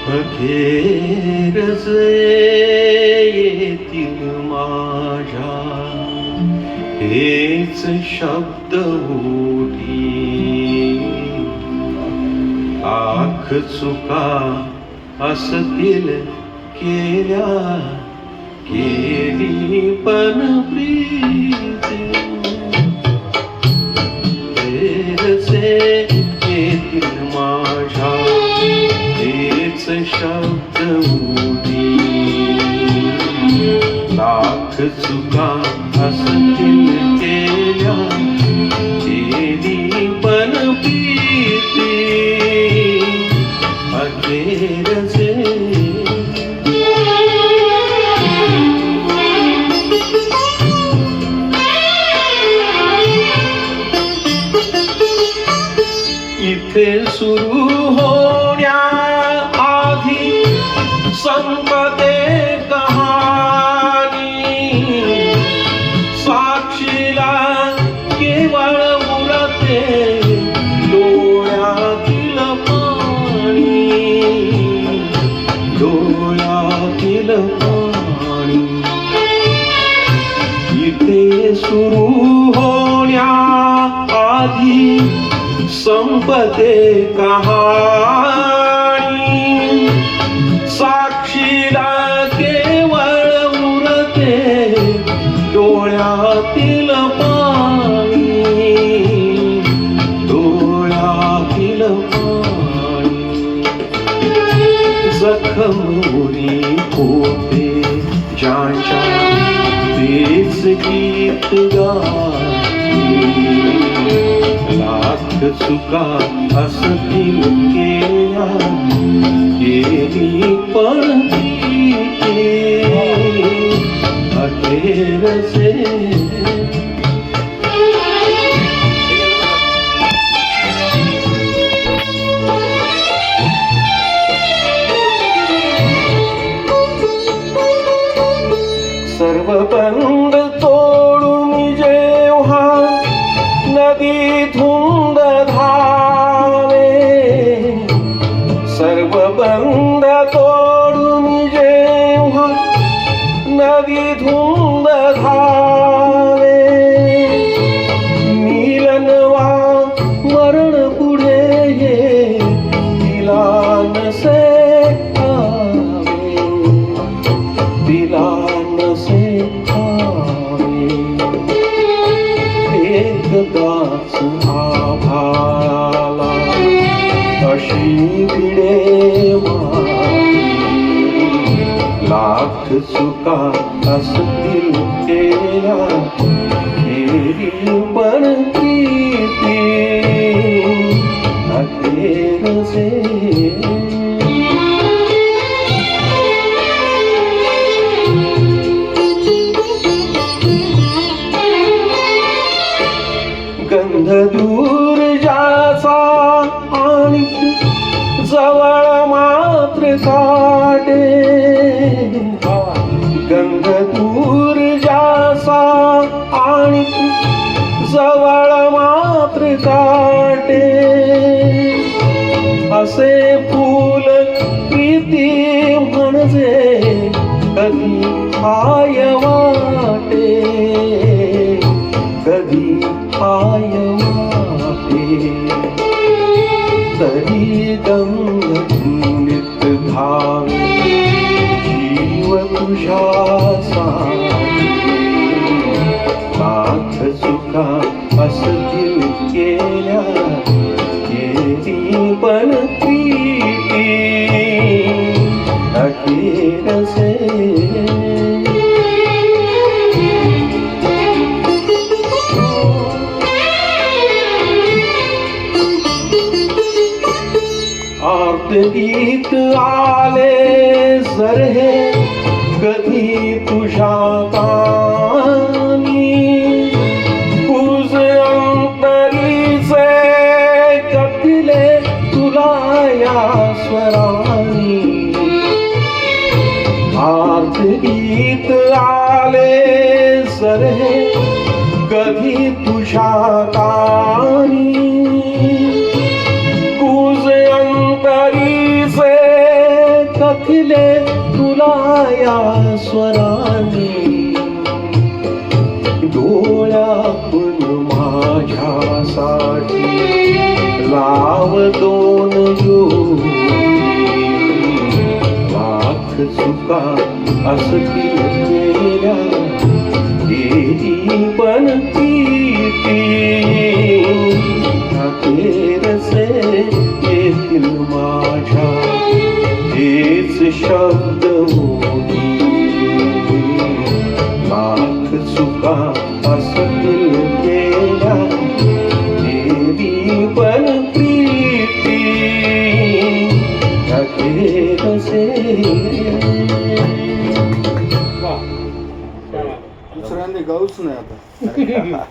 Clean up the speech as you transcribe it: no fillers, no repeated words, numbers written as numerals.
अखेरच येतील माझ्या हेच शब्द ओठी, लाख चुका असतील केल्या, केली पण प्रीती. अखेरचे येतील माझ्या हेच शब्द ओठी, लाख चुका असतील केल्या, केली पण प्रीती. अखेरचे इथे सुरू होण्याआधी संपते कहाणी, साक्षीला केवळ उरते डोळ्यातील पाणी, डोळ्यातील पाणी. इथे सुरू होण्याआधी संपते कहाणी, साक्षीला केवळ उरते डोळ्यातील पाणी, डोळ्यातील पाणी. जखमोरी होते ज्याच्या तेच गीत गाते, लाख चुका असतील केल्या, केली पण प्रीती. अखेरचे सर्व बंद तोडून जेव्हा नदी धुंद धावे, सर्व बंद तोडून जेव्हा नदी धुंद धावे, मिलनवा मरण पुढे तिला नसे ठावे, तिला नसे ठावे. एकदाच आभाळाला अशी भिडे मारली, लाख चुका असतील केल्या, केली पण प्रीती. अखेरचे गंध दूर जाचा आणि जवळ मात्र काटे, गंध दूर जाचा आणि जवळ मात्र काटे. असे फूल प्रीती म्हणजे कधी हाय वाटे, कधी हाय वाटे. तरी गंगीत धावे जीव तुझ्यासाठी, लाख चुका असतील केल्या, केली पण प्रीती. अखेरचे गीत आले जर हे कधी तुझ्या कानी, तुझ अंतरीचे कपिले तुला या स्वरानी. आर्त गीत आले जर हे कधी तुझ्या कानी, तुझ अंतरीचे गाठले तुला या स्वराने डोळ्यातून माझ्यासाठी लाव दोन ज्योती लाख चुका असतील केल्या केली पण प्रीती अखेरचे येतील माझ्या हेच शब्द मोठी लाख चुका असतील केल्या केली पण प्रीती अखेरचे दुसऱ्यांदा गाऊच नाही आता